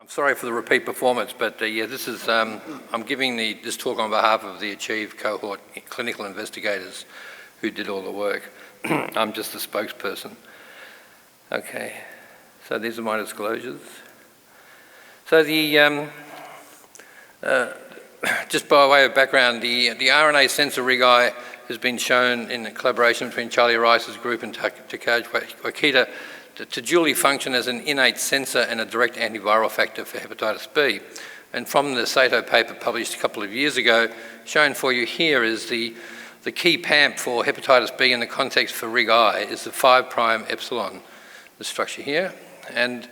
I'm sorry for the repeat performance, but yeah, this is, I'm giving this talk on behalf of the ACHIEVE cohort clinical investigators who did all the work. I'm just the spokesperson. Okay, so these are my disclosures. So just by way of background, the RNA sensor RIG-I has been shown in collaboration between Charlie Rice's group and Takaj Wakita to dually function as an innate sensor and a direct antiviral factor for hepatitis B. And from the Sato paper published a couple of years ago, shown for you here is the key PAMP for hepatitis B in the context for RIG-I is the 5' epsilon, the structure here. And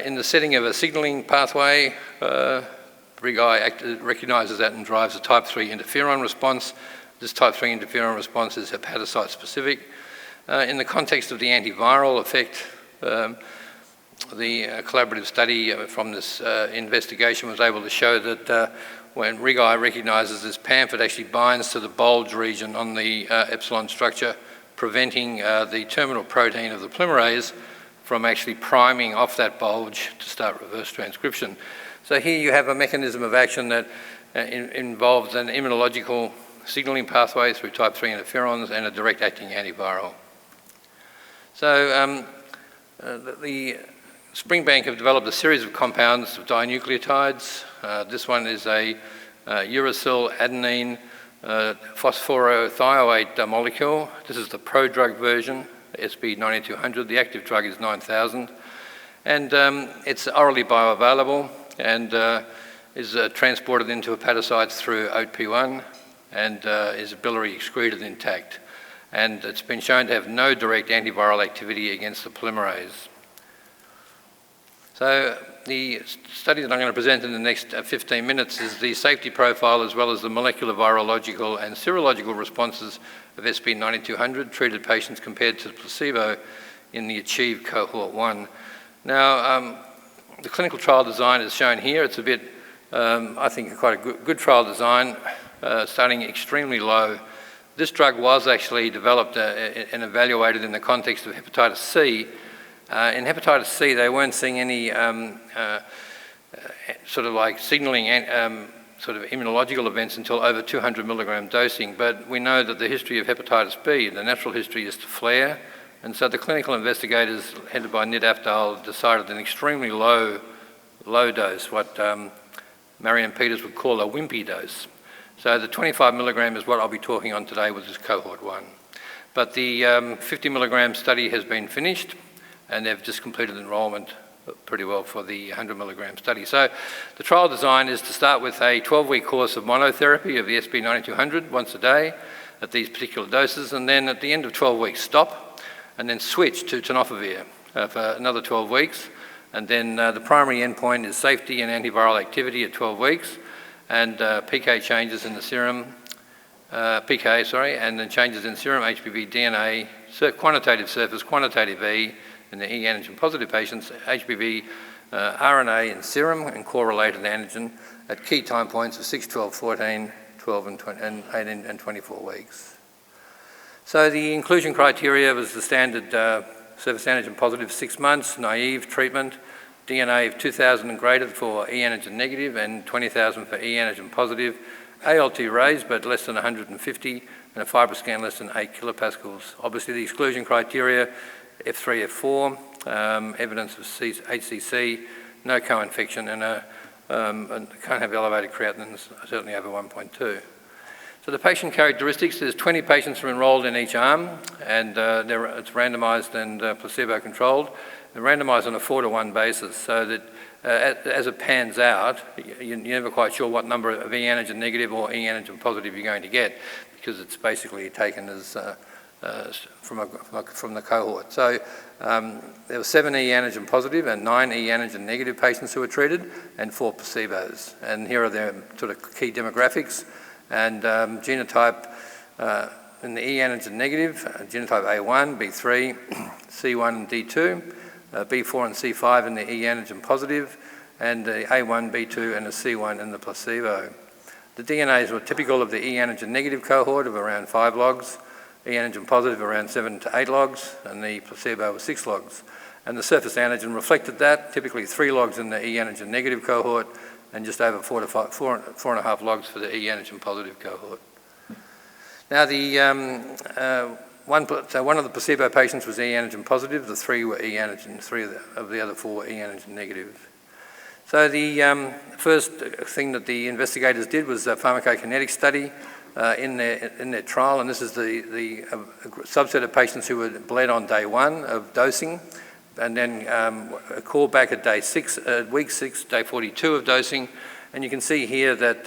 in the setting of a signaling pathway, RIG-I recognizes that and drives a type 3 interferon response. This type 3 interferon response is hepatocyte specific. In the context of the antiviral effect, the collaborative study from this investigation was able to show that when RIG-I recognizes this PAMP, it actually binds to the bulge region on the epsilon structure, preventing the terminal protein of the polymerase from actually priming off that bulge to start reverse transcription. So here you have a mechanism of action that involves an immunological signaling pathway through type 3 interferons and a direct-acting antiviral. So the Springbank have developed a series of compounds of dinucleotides. This one is a uracil adenine phosphorothioate molecule. This is the prodrug version, SB9200. The active drug is 9000. And it's orally bioavailable and is transported into hepatocytes through OATP1 and is biliary excreted intact. And it's been shown to have no direct antiviral activity against the polymerase. So the study that I'm going to present in the next 15 minutes is the safety profile as well as the molecular virological and serological responses of SB9200 treated patients compared to placebo in the ACHIEVE cohort 1. Now, the clinical trial design is shown here. It's a bit, I think, quite a good trial design, starting extremely low. This drug was actually developed and evaluated in the context of hepatitis C. In hepatitis C, they weren't seeing any sort of like signaling sort of immunological events until over 200 milligram dosing. But we know that the history of hepatitis B, the natural history is to flare. And so the clinical investigators, headed by Nid Afdal, decided an extremely low dose, what Marion Peters would call a wimpy dose. So the 25 milligram is what I'll be talking on today with this cohort 1. But the 50 milligram study has been finished and they've just completed enrollment pretty well for the 100 milligram study. So the trial design is to start with a 12-week course of monotherapy of the SB9200 once a day at these particular doses, and then at the end of 12 weeks stop and then switch to tenofovir for another 12 weeks. And then the primary endpoint is safety and antiviral activity at 12 weeks. And PK changes in the serum, and then changes in serum HBV DNA, quantitative surface, quantitative E in the E antigen positive patients, HBV RNA in serum and core-related antigen at key time points of 6, 12, 14, 12, and 18 and 24 weeks. So the inclusion criteria was the standard surface antigen positive 6 months, naive treatment, DNA of 2,000 and greater for E antigen negative and 20,000 for E antigen positive, ALT raised but less than 150 and a FibroScan less than 8 kilopascals. Obviously the exclusion criteria, F3, F4, evidence of HCC, no co-infection and can't have elevated creatinines, certainly over 1.2. So the patient characteristics, there's 20 patients are enrolled in each arm and it's randomized and placebo-controlled. They're randomized on a 4-to-1 basis so that as it pans out, you're never quite sure what number of E antigen negative or E antigen positive you're going to get because it's basically taken as from the cohort. So there were 7 E antigen positive and 9 E antigen negative patients who were treated and 4 placebos. And here are their sort of key demographics and genotype in the E antigen negative, genotype A1, B3, C1 and D2. B4 and C5 in the E antigen positive, and the A1, B2, and the C1 in the placebo. The DNAs were typical of the E antigen negative cohort of around 5 logs, E antigen positive around 7 to 8 logs, and the placebo was 6 logs. And the surface antigen reflected that, typically 3 logs in the E antigen negative cohort, and just over 4.5 logs for the E antigen positive cohort. Now, one of the placebo patients was E antigen positive, the 3 were E antigen, 3 of the other 4 were E antigen negative. So the first thing that the investigators did was a pharmacokinetic study in their trial, and this is the subset of patients who were bled on day 1 of dosing, and then a call back at week 6, day 42 of dosing. And you can see here that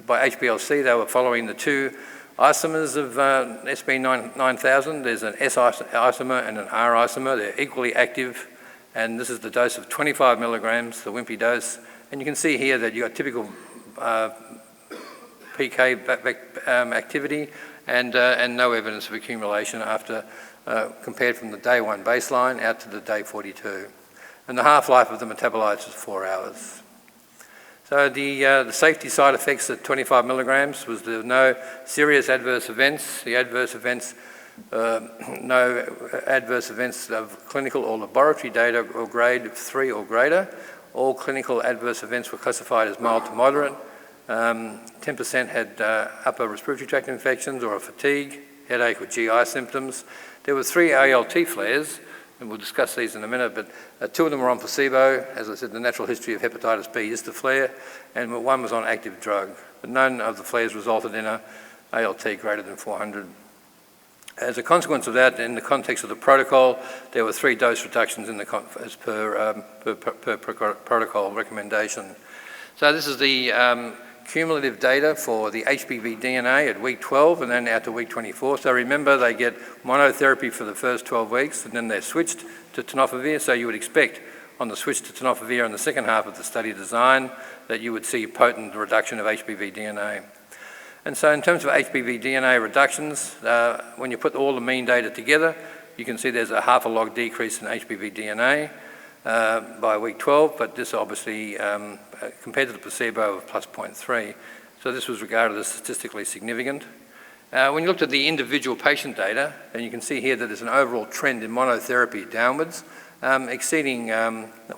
by HPLC they were following the 2 isomers of SB9000. There's an S isomer and an R isomer. They're equally active, and this is the dose of 25 milligrams, the wimpy dose. And you can see here that you've got typical PK activity and no evidence of accumulation after compared from the day 1 baseline out to the day 42. And the half-life of the metabolites is 4 hours. So the safety side effects at 25 milligrams was there were no serious adverse events. The adverse events, no adverse events of clinical or laboratory data or grade 3 or greater. All clinical adverse events were classified as mild to moderate. 10% had upper respiratory tract infections or a fatigue, headache or GI symptoms. There were 3 ALT flares, and we'll discuss these in a minute, but 2 of them were on placebo. As I said, the natural history of hepatitis B is to flare, and 1 was on active drug. But none of the flares resulted in a ALT greater than 400. As a consequence of that, in the context of the protocol, there were 3 dose reductions as per protocol recommendation. So this is the cumulative data for the HBV DNA at week 12 and then out to week 24. So remember, they get monotherapy for the first 12 weeks and then they're switched to tenofovir. So you would expect on the switch to tenofovir in the second half of the study design that you would see potent reduction of HBV DNA. And so in terms of HBV DNA reductions, when you put all the mean data together, you can see there's a half a log decrease in HBV DNA by week 12, but this obviously compared to the placebo of plus 0.3. So this was regarded as statistically significant. When you looked at the individual patient data, and you can see here that there's an overall trend in monotherapy downwards, exceeding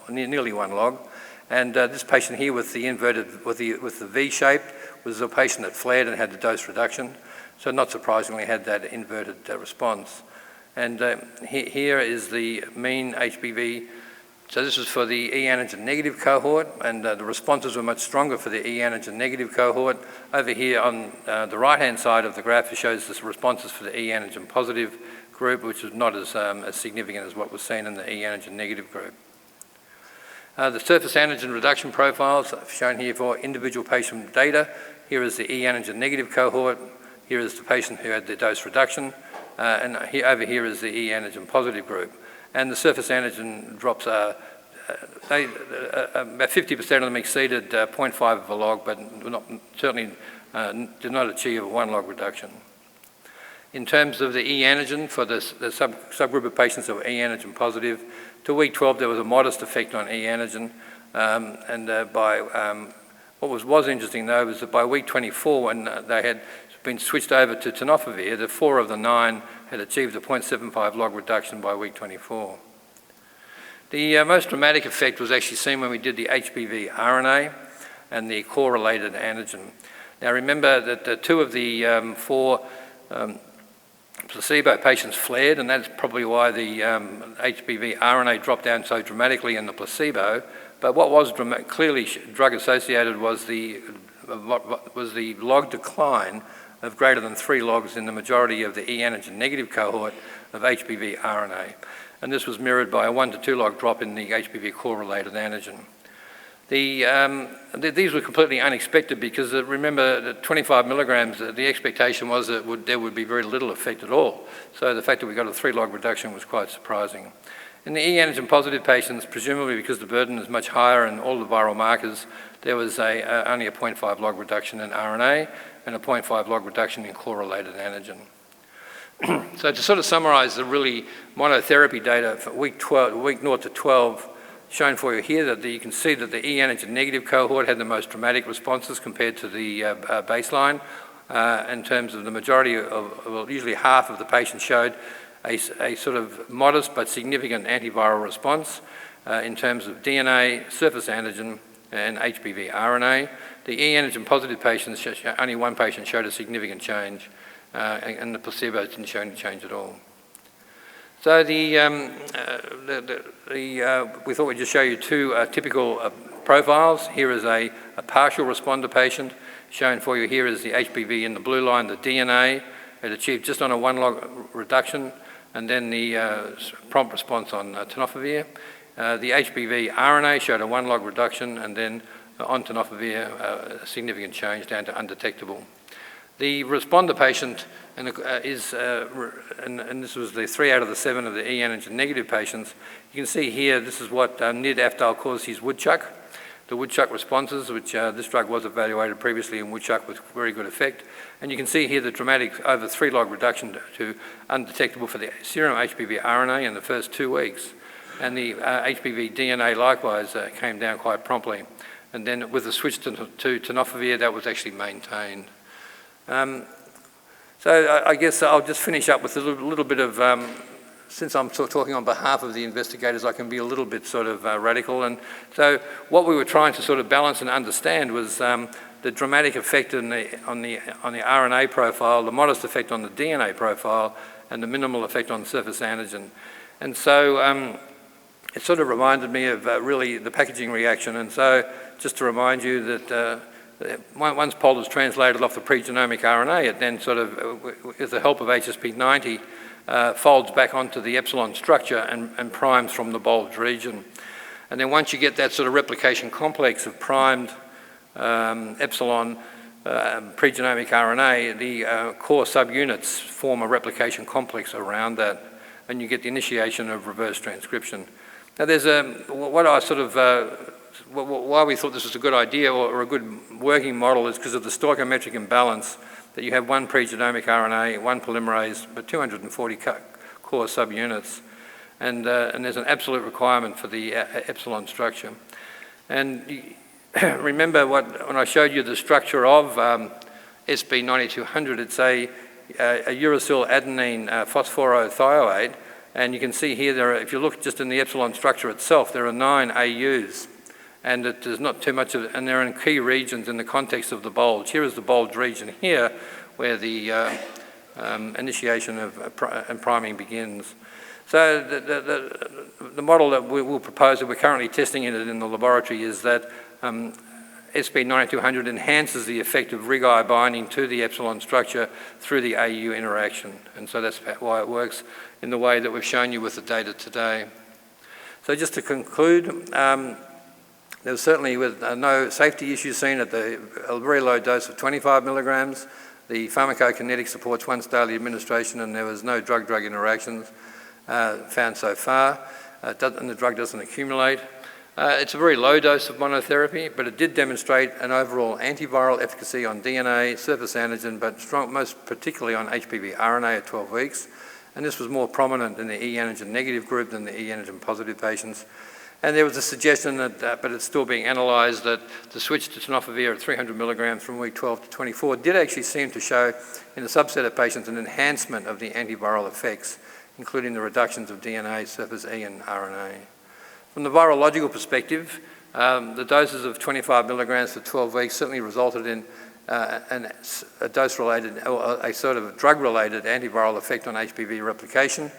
nearly 1 log. And this patient here with the inverted, with the V-shaped, was a patient that flared and had the dose reduction. So not surprisingly had that inverted response. And here is the mean HBV. So this was for the E antigen negative cohort, and the responses were much stronger for the E antigen negative cohort. Over here on the right-hand side of the graph, it shows the responses for the E antigen positive group, which was not as significant as what was seen in the E antigen negative group. The surface antigen reduction profiles are shown here for individual patient data. Here is the E antigen negative cohort. Here is the patient who had the dose reduction. And over here is the E antigen positive group. And the surface antigen drops, about 50% of them exceeded 0.5 of a log, but certainly did not achieve a 1 log reduction. In terms of the E antigen, for the subgroup of patients that were E antigen positive, to week 12 there was a modest effect on E antigen. What was interesting though was that by week 24, when they had been switched over to tenofovir, the 4 of the 9 had achieved a 0.75 log reduction by week 24. The most dramatic effect was actually seen when we did the HBV RNA and the core-related antigen. Now remember that 2 of the 4 placebo patients flared, and that's probably why the HBV RNA dropped down so dramatically in the placebo. But what was clearly drug-associated was the log decline of greater than 3 logs in the majority of the E antigen negative cohort of HBV RNA. And this was mirrored by a 1 to 2 log drop in the HBV core-related antigen. These were completely unexpected because remember that 25 milligrams, the expectation was that there would be very little effect at all. So the fact that we got a 3 log reduction was quite surprising. In the E antigen positive patients, presumably because the burden is much higher in all the viral markers, there was only a 0.5 log reduction in RNA and a 0.5 log reduction in core-related antigen. So to sort of summarize the really monotherapy data for week 0 to 12, shown for you here, that you can see that the E antigen negative cohort had the most dramatic responses compared to the baseline. in terms of the majority of, well, usually half of the patients showed a sort of modest but significant antiviral response in terms of DNA, surface antigen, and HBV RNA. The E antigen positive patients, only one patient showed a significant change, and the placebo didn't show any change at all. So we thought we'd just show you two typical profiles. Here is a partial responder patient. Shown for you here is the HBV in the blue line, the DNA. It achieved just on a 1 log reduction, and then the prompt response on tenofovir. The HBV RNA showed a 1 log reduction, and then on tenofovir, a significant change down to undetectable. The responder patient and this was the 3 out of the 7 of the E antigen negative patients. You can see here, this is what nid-afdal caused his woodchuck. The woodchuck responses, which this drug was evaluated previously in woodchuck with very good effect. And you can see here the dramatic over 3 log reduction to undetectable for the serum HBV RNA in the first 2 weeks. And the HBV DNA likewise came down quite promptly. And then with the switch to tenofovir, that was actually maintained. So I guess I'll just finish up with a little bit of, since I'm talking on behalf of the investigators, I can be a little bit sort of radical. And so what we were trying to sort of balance and understand was the dramatic effect on the RNA profile, the modest effect on the DNA profile, and the minimal effect on surface antigen. And so it sort of reminded me of really the packaging reaction. And so just to remind you that once POL is translated off the pregenomic RNA, it then sort of, with the help of HSP90, folds back onto the epsilon structure and primes from the bulge region. And then once you get that sort of replication complex of primed epsilon pregenomic RNA, the core subunits form a replication complex around that, and you get the initiation of reverse transcription. Now there's why we thought this was a good idea or a good working model is because of the stoichiometric imbalance that you have one pregenomic RNA, one polymerase, but 240 core subunits. And there's an absolute requirement for the epsilon structure. And remember when I showed you the structure of SB9200, it's a uracil adenine phosphorothioate. And you can see here, if you look just in the epsilon structure itself, there are 9 AUs. And there's not too much of it, and they're in key regions in the context of the bulge. Here is the bulge region here, where the initiation of and priming begins. So the model that we will propose, that we're currently testing it in the laboratory, is that SB9200 enhances the effect of RIG-I binding to the epsilon structure through the AU interaction. And so that's why it works in the way that we've shown you with the data today. So just to conclude, there was certainly no safety issues seen at a very low dose of 25 milligrams. The pharmacokinetic supports once daily administration, and there was no drug-drug interactions found so far, and the drug doesn't accumulate. It's a very low dose of monotherapy, but it did demonstrate an overall antiviral efficacy on DNA, surface antigen, but most particularly on HBV RNA at 12 weeks. And this was more prominent in the E antigen negative group than the E antigen positive patients. And there was a suggestion that, but it's still being analysed, that the switch to tenofovir at 300 milligrams from week 12 to 24 did actually seem to show in a subset of patients an enhancement of the antiviral effects, including the reductions of DNA, surface E and RNA. From the virological perspective, the doses of 25 milligrams for 12 weeks certainly resulted in a dose-related, or a sort of drug-related antiviral effect on HBV replication.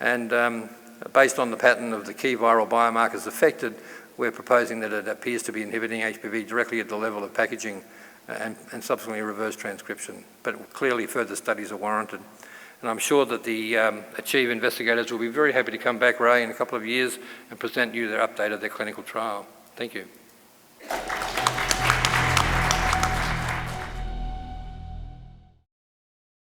And based on the pattern of the key viral biomarkers affected, we're proposing that it appears to be inhibiting HBV directly at the level of packaging and subsequently reverse transcription. But clearly further studies are warranted. And I'm sure that the ACHIEVE investigators will be very happy to come back, Ray, in a couple of years and present you their update of their clinical trial. Thank you.